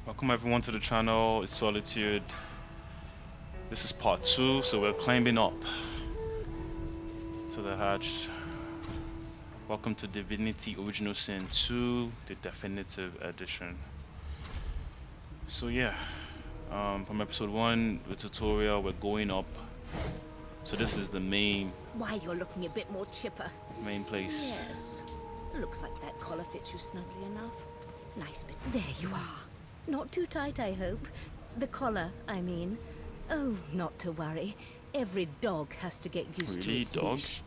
Welcome everyone to the channel. It's Solitude. This is part 2, so we're climbing up to the hatch. Welcome to Divinity Original Sin 2, the definitive edition. So yeah, from episode 1, the tutorial, we're going up. So this is the main Why, you're looking a bit more chipper. place. Yes. Looks like that collar fits you snugly enough. Nice bit. There you are. Not too tight, I hope. The collar, I mean. Oh, not to worry. Every dog has to get used to its leash.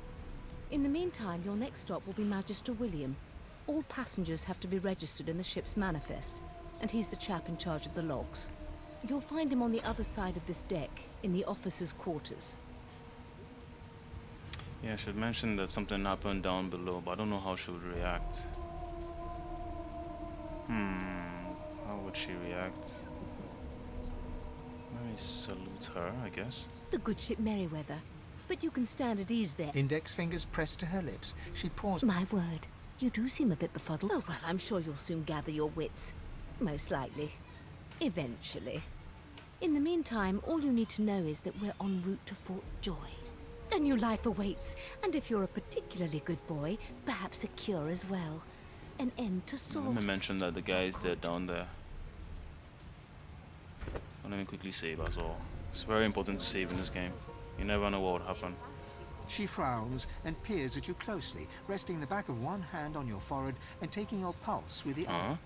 In the meantime, your next stop will be Magister William. All passengers have to be registered in the ship's manifest, and he's the chap in charge of the logs. You'll find him on the other side of this deck, in the officers' quarters. Yeah, I should mention that something happened down below, but I don't know how she would react. How would she react? Let me salute her, I guess. The good ship Merryweather. But you can stand at ease there. Index fingers pressed to her lips, she paused. My word, you do seem a bit befuddled. Oh, well, I'm sure you'll soon gather your wits. Most likely. Eventually. In the meantime, all you need to know is that we're en route to Fort Joy. A new life awaits, and if you're a particularly good boy, perhaps a cure as well. An end to sauce. Let me mention that the guy is dead down there. Let me quickly save as well. It's very important to save in this game. You never know what would happen. She frowns and peers at you closely, resting the back of one hand on your forehead and taking your pulse with the other.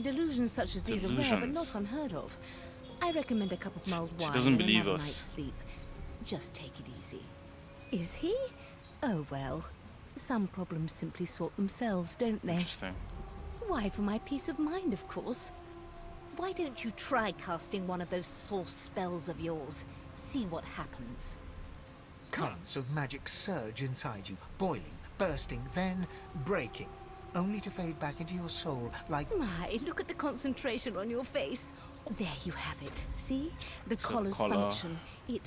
Delusions such as these are rare, but not unheard of. I recommend a cup of mulled wine. She doesn't and believe another us. night's sleep. Just take it easy. Is he? Oh well. Some problems simply sort themselves, don't they? Interesting. Why, for my peace of mind, of course. Why don't you try casting one of those source spells of yours? See what happens. Currents of magic surge inside you, boiling, bursting, then breaking, only to fade back into your soul like... My, look at the concentration on your face. There you have it. See? The So collar's collar function. It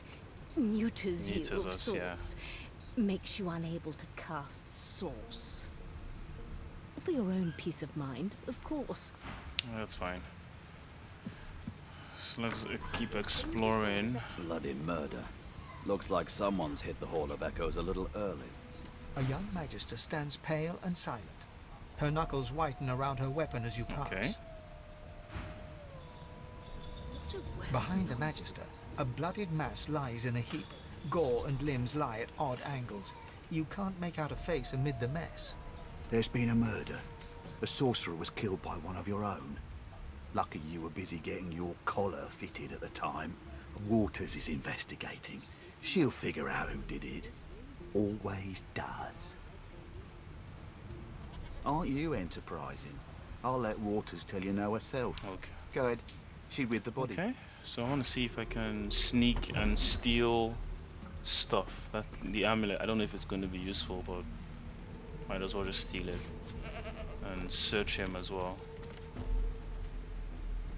neuters you of us, sorts. yeah. Makes you unable to cast source. For your own peace of mind, of course. That's fine. So let's keep exploring. Bloody murder. Looks like someone's hit the Hall of Echoes a little early. A young magister stands pale and silent. Her knuckles whiten around her weapon as you pass. Okay. Behind the magister, a bloodied mass lies in a heap. Gore and limbs lie at odd angles. You can't make out a face amid the mess. There's been a murder. The sorcerer was killed by one of your own. Lucky you were busy getting your collar fitted at the time. Waters is investigating. She'll figure out who did it. Always does. Aren't you enterprising? I'll let Waters tell you no herself. Okay. Go ahead. She with the body. Okay. So I want to see if I can sneak and steal stuff. That the amulet. I don't know if it's going to be useful, but might as well just steal it and search him as well.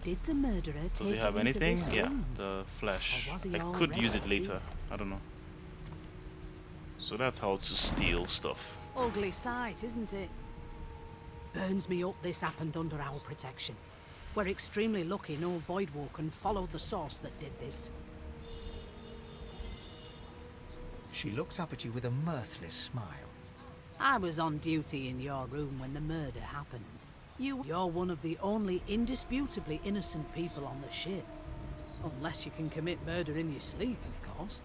Did the murderer Does take he have it into anything? this Yeah, room? the flesh. Or was he I could already? use it later. I don't know. So that's how to steal stuff. Ugly sight, isn't it? Burns me up this happened under our protection. We're extremely lucky no Voidwoken followed the source that did this. She looks up at you with a mirthless smile. I was on duty in your room when the murder happened. You're one of the only indisputably innocent people on the ship. Unless you can commit murder in your sleep, of course.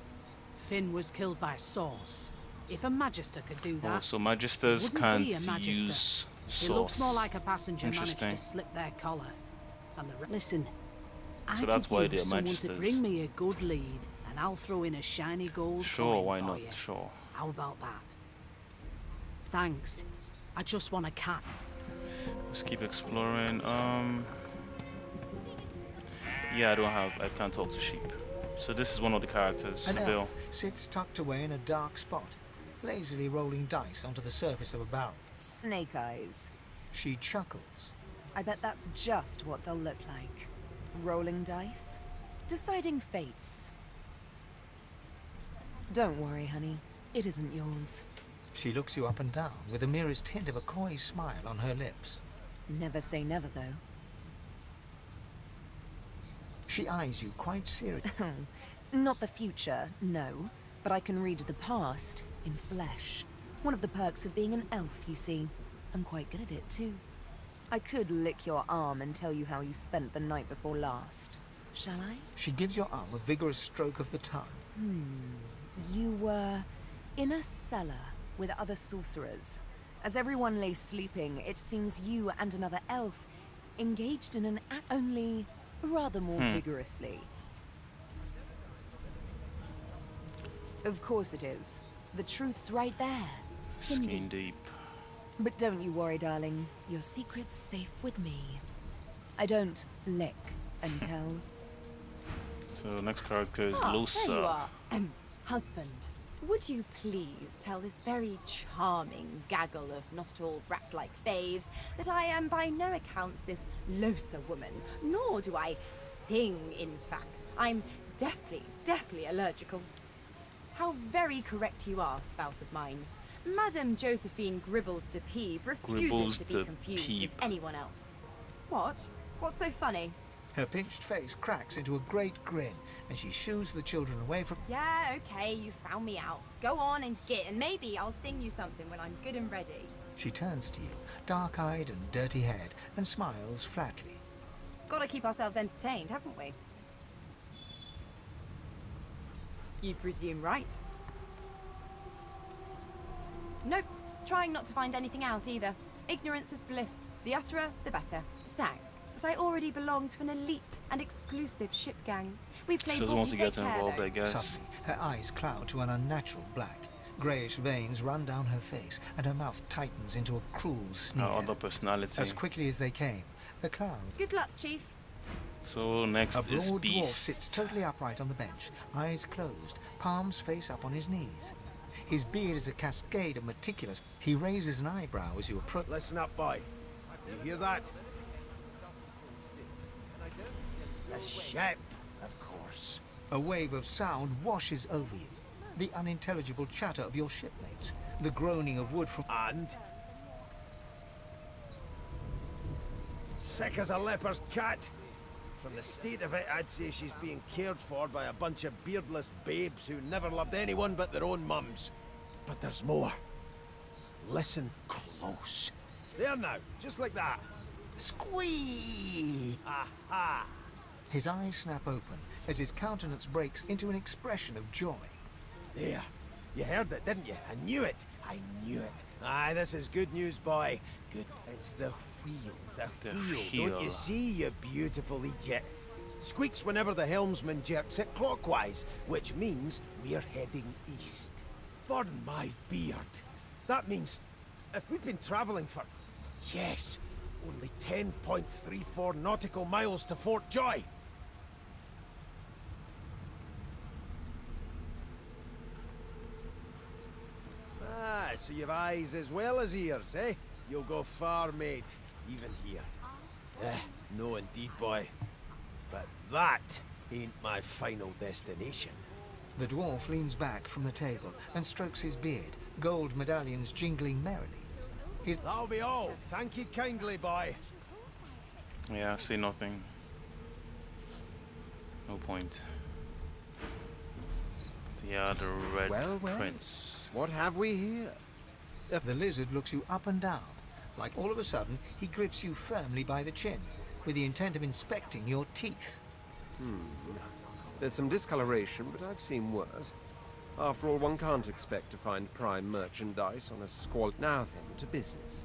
Finn was killed by Source. If a Magister could do that, Oh, so Magisters wouldn't can't be a Magister. use It looks source. more like a passenger managed Interesting. to slip their collar. And listen, I that's could why use they're someone Magisters. to bring me a good lead, and I'll throw in a shiny gold Sure, coin why for not? you. Sure. How about that? Thanks. I just want a cat. Let's keep exploring. Yeah, I can't talk to sheep. So this is one of the characters, An Bill. elf sits tucked away in a dark spot, lazily rolling dice onto the surface of a barrel. Snake eyes. She chuckles. I bet that's just what they'll look like. Rolling dice. Deciding fates. Don't worry, honey. It isn't yours. She looks you up and down with the merest hint of a coy smile on her lips. Never say never, though. She eyes you quite seriously. Not the future, no. But I can read the past in flesh. One of the perks of being an elf, you see. I'm quite good at it, too. I could lick your arm and tell you how you spent the night before last. Shall I? She gives your arm a vigorous stroke of the tongue. You were in a cellar with other sorcerers. As everyone lay sleeping, it seems you and another elf engaged in an act, only rather more vigorously. Of course it is. The truth's right there. Skin Skin deep. deep. But don't you worry, darling. Your secret's safe with me. I don't lick and tell. So next character is There you Losa. are. Husband, would you please tell this very charming gaggle of not at all brat-like babes that I am by no accounts this Losa woman, nor do I sing, in fact. I'm deathly allergical. How very correct you are, spouse of mine. Madame Josephine Gribbles de Peeb refuses to be confused with anyone else. What? What's so funny? Her pinched face cracks into a great grin, and she shoos the children away from... Yeah, okay, you found me out. Go on and git, and maybe I'll sing you something when I'm good and ready. She turns to you, dark-eyed and dirty-haired, and smiles flatly. Gotta keep ourselves entertained, haven't we? You presume right. Nope, trying not to find anything out either. Ignorance is bliss. The utterer, the better. Thanks, but I already belong to an elite and exclusive ship gang. We play She doesn't want to get take care, involved, though. I guess. Suddenly, her eyes cloud to an unnatural black. Greyish veins run down her face, and her mouth tightens into a cruel sneer. Other personality. As quickly as they came, the cloud... Good luck, Chief. So next A is broad dwarf Beast. sits totally upright on the bench, eyes closed, palms face up on his knees. His beard is a cascade of meticulous... He raises an eyebrow as you approach... Listen up, boy. You hear that? The ship, of course. A wave of sound washes over you. The unintelligible chatter of your shipmates. The groaning of wood from... And? Sick as a leper's cat. From the state of it, I'd say she's being cared for by a bunch of beardless babes who never loved anyone but their own mums. But there's more. Listen close. There now, just like that. Squeak! Aha! His eyes snap open as his countenance breaks into an expression of joy. There. You heard it, didn't you? I knew it. I knew it. Aye, this is good news, boy. Good. It's the wheel. The wheel. Don't you see, you beautiful idiot? Squeaks whenever the helmsman jerks it clockwise, which means we're heading east. Burn my beard. That means if we've been traveling for, yes, only 10.34 nautical miles to Fort Joy. Ah, so you've eyes as well as ears, eh? You'll go far, mate, even here. No indeed, boy. But that ain't my final destination. The dwarf leans back from the table and strokes his beard, gold medallions jingling merrily. That'll be all. Thank you kindly, boy. Yeah, say nothing. No point. Yeah, the Red Well, Prince. what have we here? The lizard looks you up and down, like all of a sudden he grips you firmly by the chin, with the intent of inspecting your teeth. There's some discoloration, but I've seen worse. After all, one can't expect to find prime merchandise on a squal. Now then, to business.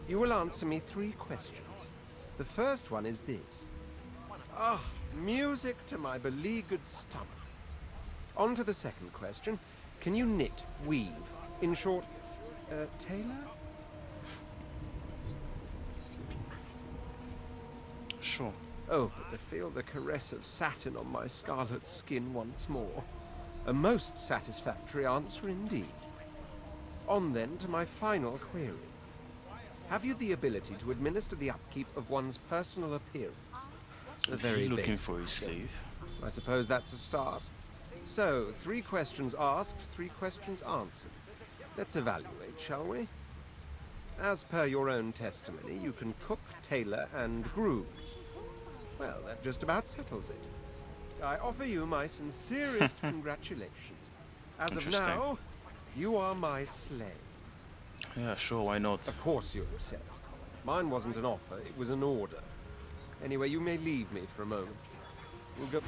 You will answer me 3 questions. The first one is this. Music to my beleaguered stomach. On to the second question. Can you knit, weave? In short, tailor? Sure. Oh, but to feel the caress of satin on my scarlet skin once more. A most satisfactory answer indeed. On then to my final query. Have you the ability to administer the upkeep of one's personal appearance? Is he looking for his sleeve? I suppose that's a start. So, 3 questions asked, 3 questions answered. Let's evaluate, shall we? As per your own testimony, you can cook, tailor, and groom. Well, that just about settles it. I offer you my sincerest congratulations. As of Interesting. now, you are my slave. Yeah, sure, why not? Of course you accept. Mine wasn't an offer, it was an order. Anyway, you may leave me for a moment. We'll go...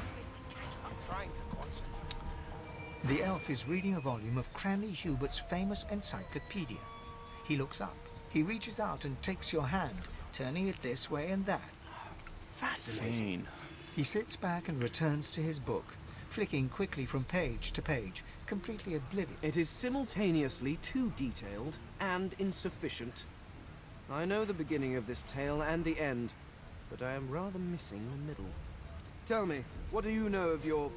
The elf is reading a volume of Cranley Hubert's famous encyclopedia. He looks up. He reaches out and takes your hand, turning it this way and that. Fascinating. He sits back and returns to his book, flicking quickly from page to page, completely oblivious. It is simultaneously too detailed and insufficient. I know the beginning of this tale and the end, but I am rather missing the middle. Tell me, what do you know of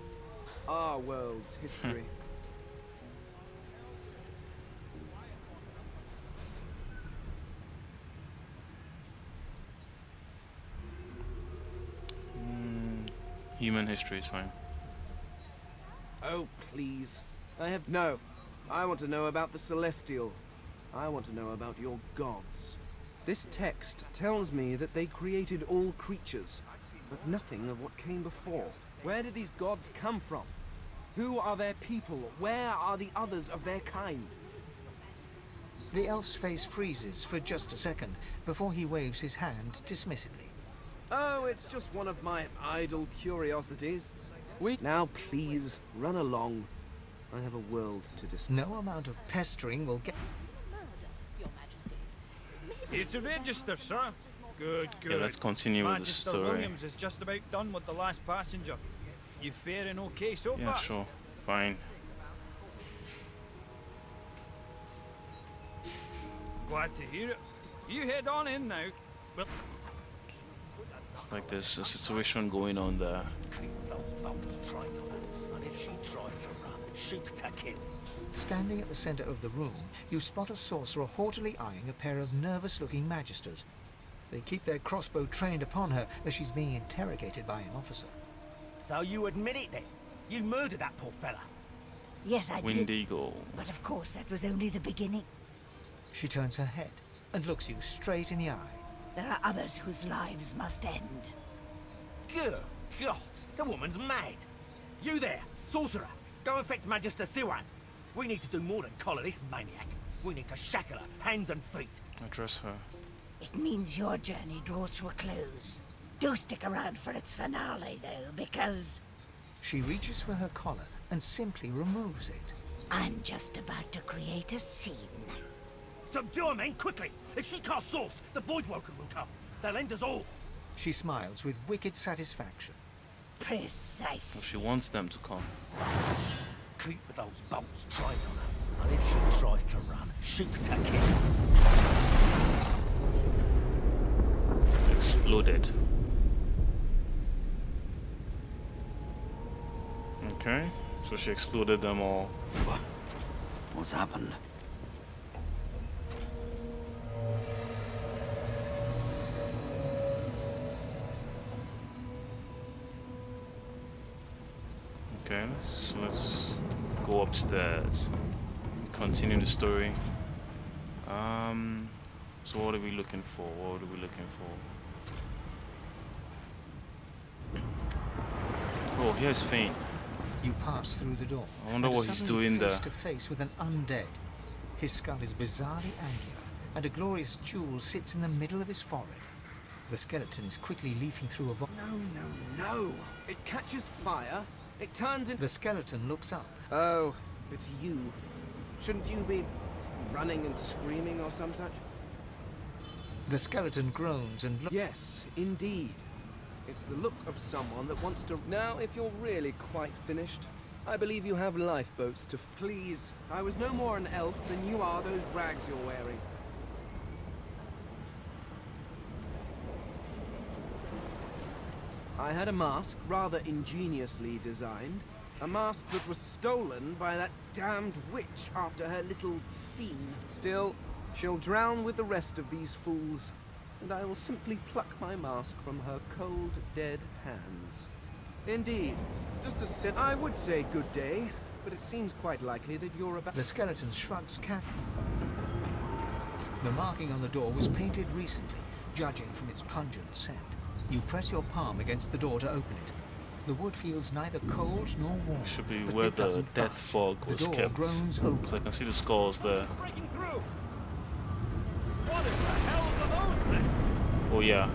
our world's history? Human history is fine. Oh, please. No. I want to know about the Celestial. I want to know about your gods. This text tells me that they created all creatures, but nothing of what came before. Where did these gods come from? Who are their people? Where are the others of their kind? The elf's face freezes for just a second before he waves his hand dismissively. Oh, it's just one of my idle curiosities. Now, please, run along. I have a world to discuss. No amount of pestering will get... Your Majesty. It's a register, sir. Good, good. Yeah, let's continue with the Magister story. Williams is just about done with the last passenger. You faring okay so far? Yeah, sure. Fine. Glad to hear it. You head on in now. Well, It's like there's a situation going on there. And if she tries to run, shoot to kill. Standing at the center of the room, you spot a sorcerer haughtily eyeing a pair of nervous-looking magisters. They keep their crossbow trained upon her as she's being interrogated by an officer. So you admit it then? You murdered that poor fella? Yes, I did. Windigo. But of course, that was only the beginning. She turns her head and looks you straight in the eye. There are others whose lives must end. Good God, the woman's mad. You there, sorcerer, go and fetch Magister Siwan. We need to do more than collar this maniac. We need to shackle her, hands and feet. Address her. It means your journey draws to a close. Do stick around for its finale, though, because... She reaches for her collar and simply removes it. I'm just about to create a scene. Subdue her, men, quickly! If she casts source, the Voidwoken will come. They'll end us all. She smiles with wicked satisfaction. Precisely. So she wants them to come. Keep with those bolts trained on her. And if she tries to run, shoot to kill. Exploded. Okay, so she exploded them all. What's happened? Okay, so let's go upstairs. Continue the story. So what are we looking for? What are we looking for? Oh, here's Fane. You pass through the door. I wonder what he's doing there. Face to face with an undead. His skull is bizarrely angular, and a glorious jewel sits in the middle of his forehead. The skeleton is quickly leafing through a No. It catches fire. It turns into... The skeleton looks up. Oh, it's you. Shouldn't you be running and screaming or some such? The skeleton groans and looks... Yes, indeed. It's the look of someone that wants to... Now, if you're really quite finished, I believe you have lifeboats to... Please, I was no more an elf than you are those rags you're wearing. I had a mask, rather ingeniously designed. A mask that was stolen by that damned witch after her little scene. Still, she'll drown with the rest of these fools, and I will simply pluck my mask from her cold, dead hands. Indeed, just as said, I would say good day, but it seems quite likely that you're about... The skeleton shrugs The marking on the door was painted recently, judging from its pungent scent. You press your palm against the door to open it. The wood feels neither cold nor warm. Should be but where it the doesn't death budge. fog The was door kept. groans open. So I can see the skulls there. Breaking through. What in the hell are those things? Oh yeah,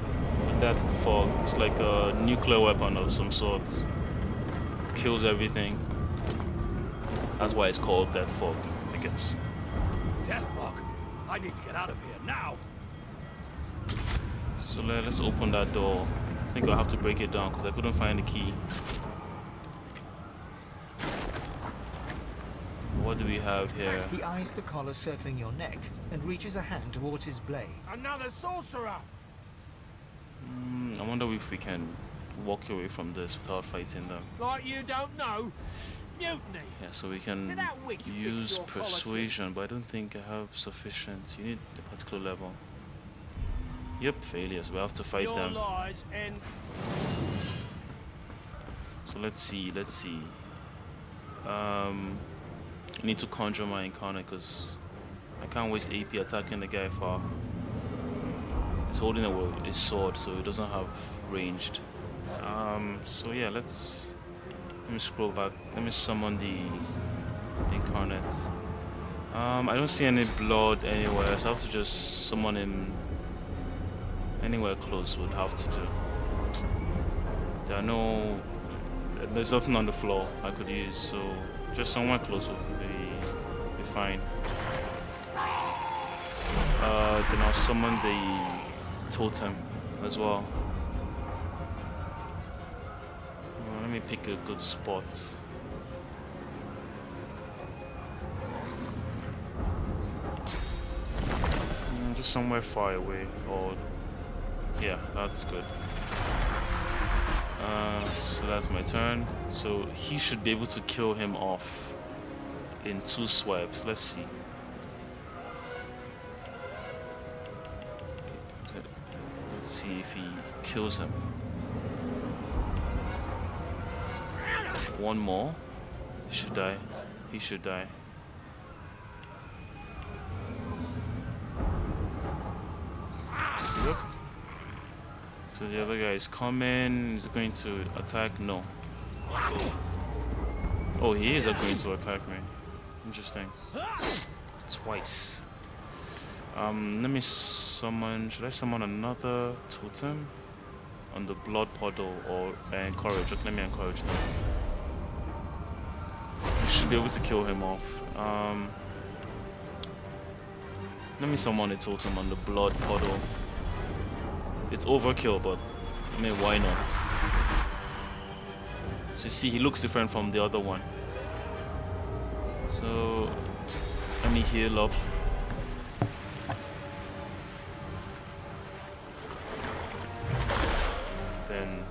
the death fog. It's like a nuclear weapon of some sort. Kills everything. That's why it's called death fog, I guess. Death fog. I need to get out of here now. So let's open that door. I think I'll have to break it down because I couldn't find the key. What do we have here? He eyes the collar circling your neck and reaches a hand towards his blade. Another sorcerer. I wonder if we can walk away from this without fighting them. Like you don't know. Mutiny. Yeah, so we can Did that witch fix use your collar persuasion, but I don't think I have sufficient. You need a particular level. Yep, failures. We have to fight Your them. lies and So let's see. I need to conjure my incarnate because I can't waste AP attacking the guy far. He's holding his sword, so he doesn't have ranged. So yeah, let me scroll back. Let me summon the incarnate. I don't see any blood anywhere, so I have to just summon him anywhere close. Would have to do. There's nothing on the floor I could use, so just somewhere close would be fine. Then I'll summon the totem as well. Let me pick a good spot. Just somewhere far away, or yeah, that's good. So that's my turn. So he should be able to kill him off in 2 swipes. Let's see. Let's see if he kills him. One more. He should die. He should die. Yep. So the other guy is coming. Is going to attack? No. Oh, he is going to attack me. Interesting. Twice. Let me summon. Should I summon another totem on the blood puddle or encourage? Let me encourage them. We should be able to kill him off. Let me summon a totem on the blood puddle. It's overkill, but I mean, why not? So you see, he looks different from the other one. So let me heal up. Then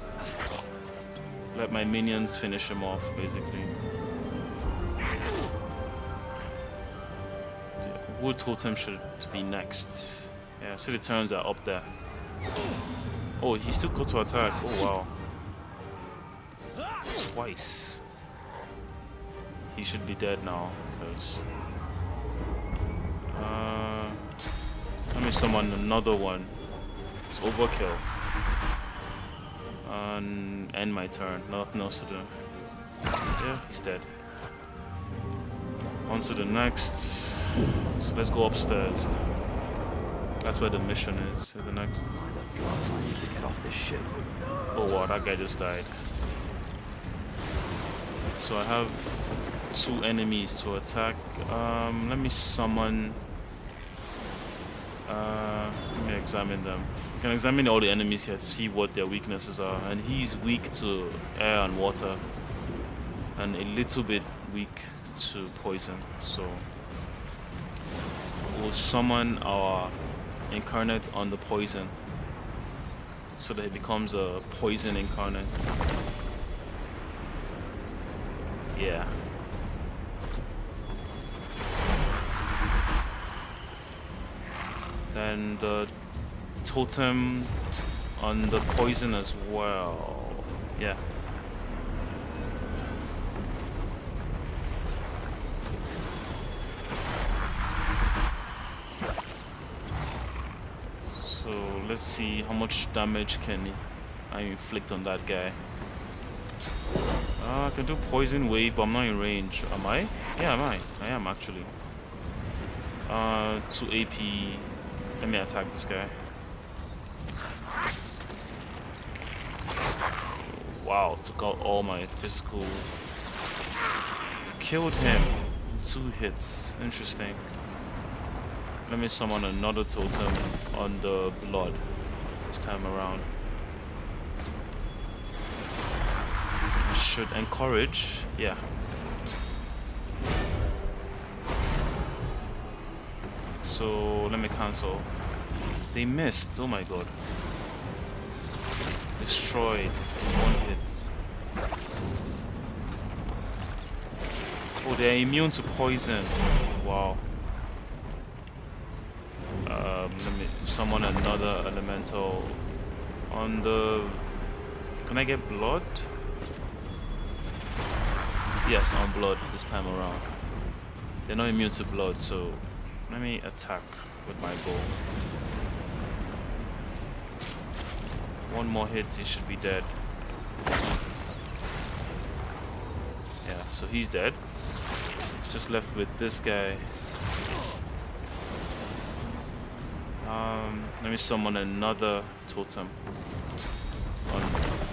let my minions finish him off, basically. The wood totem should be next. Yeah, see the turns are up there. Oh, he still got to attack. Oh wow. Twice. He should be dead now, because let me summon another one. It's overkill. And end my turn. Nothing else to do. Yeah, he's dead. On to the next. So let's go upstairs. That's where the mission is. The next. Gods, I need to get off this ship. Oh wow, that guy just died. So I have 2 enemies to attack. Let me summon. Let me examine them. You can examine all the enemies here to see what their weaknesses are. And he's weak to air and water, and a little bit weak to poison. So we'll summon our incarnate on the poison, so that it becomes a poison incarnate. Yeah. Then the totem on the poison as well. Yeah. So let's see how much damage can I inflict on that guy. I can do poison wave, but I'm not in range. Am I? Yeah, I am actually. 2 AP. Let me attack this guy. Wow, took out all my physical. Killed him. 2 hits. Interesting. Let me summon another totem on the blood this time around. Should encourage. Yeah. So let me cancel. They missed. Oh my god. Destroyed in 1 hit. Oh, they're immune to poison. Wow. Let me summon another elemental on the. Can I get blood? Yes, on blood this time around. They're not immune to blood, so let me attack with my bow. 1 more hit, he should be dead. Yeah, so he's dead. Just left with this guy. Let me summon another totem on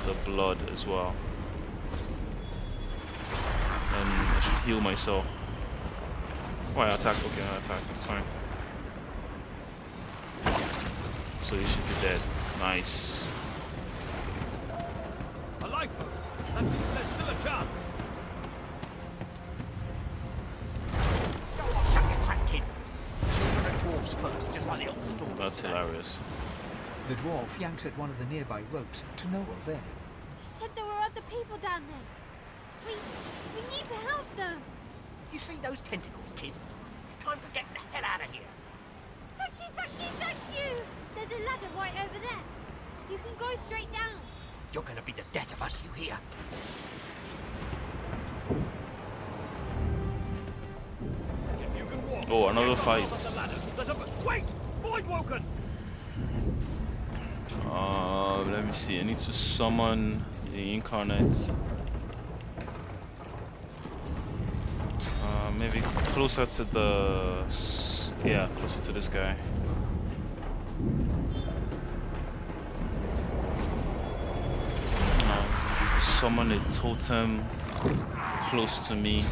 the blood as well. And I should heal myself. Oh, I attack. Okay, I attack. It's fine. So he should be dead. Nice. A lifeboat. There's still a chance. That's hilarious. The dwarf yanks at one of the nearby ropes to no avail. You said there were other people down there. We need to help them. You see those tentacles, kid? It's time for getting the hell out of here. Thank you, thank you, thank you. There's a ladder right over there. You can go straight down. You're gonna be the death of us, you hear? Oh, another fight. Wait! Voidwoken! Let me see. I need to summon the incarnate. Maybe closer to the. Yeah, closer to this guy. Summon a totem close to me.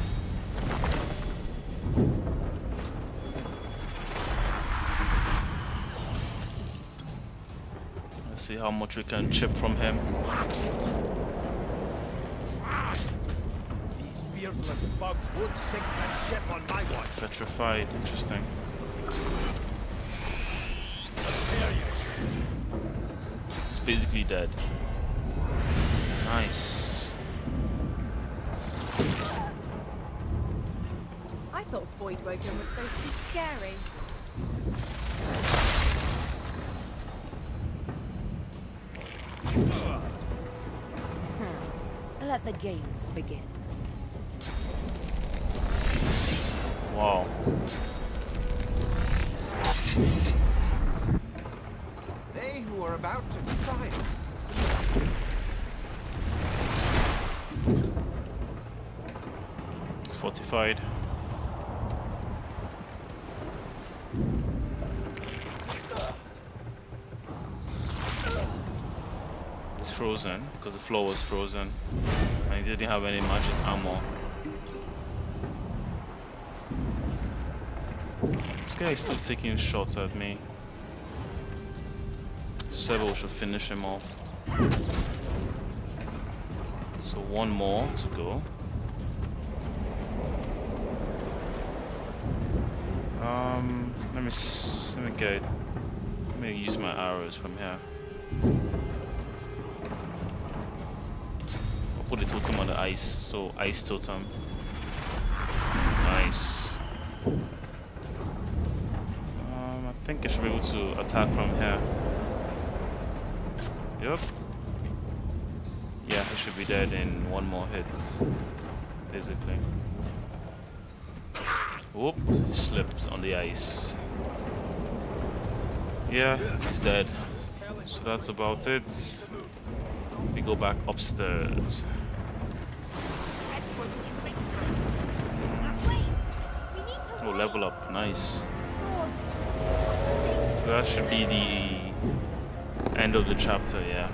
Let's see how much we can chip from him. These beardless bugs would sink the ship on my watch. Petrified, interesting. It's basically dead. Nice. I thought Voidwoken was supposed to be scary. Let the games begin. Wow. They who are about to triumph. It's fortified. It's frozen because the floor was frozen and he didn't have any magic armor. This guy is still taking shots at me. Sebo should finish him off. So 1 more to go. Let me use my arrows from here. I'll put the totem on the ice, so ice totem. Nice. I think I should be able to attack from here. Yep. Yeah, he should be dead in 1 more hit, basically. Whoop, slipped on the ice. Yeah, he's dead. So that's about it. We go back upstairs. level up. Nice. So that should be the end of the chapter, yeah.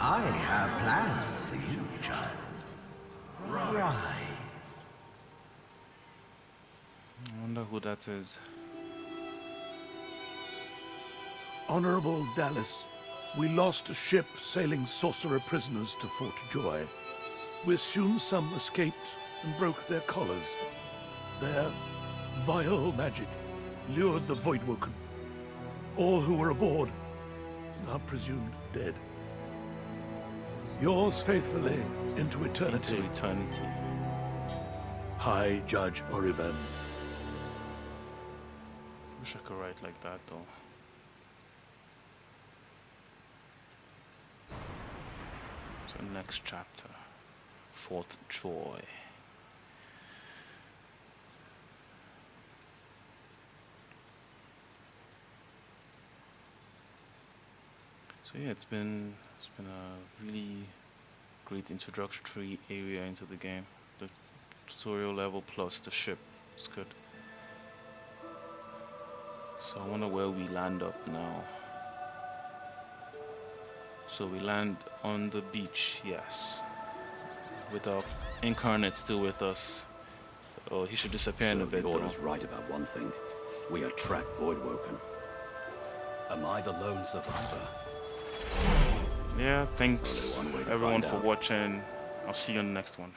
I have plans for you, child. Rise. I wonder who that is. Honorable Dallas, we lost a ship sailing sorcerer prisoners to Fort Joy. We assume some escaped and broke their collars. Their vile magic lured the Voidwoken. All who were aboard are presumed dead. Yours faithfully into eternity. Into eternity. High Judge Oriven. Wish I could write like that though. So next chapter, Fort Joy. So yeah, it's been a really great introductory area into the game. The tutorial level plus the ship, it's good. So I wonder where we land up now. So we land on the beach, yes. With our incarnate still with us. Oh, he should disappear in a bit. The Order's right about one thing. We attract Voidwoken. Am I the lone survivor? Yeah, thanks everyone for watching. I'll see you on the next one.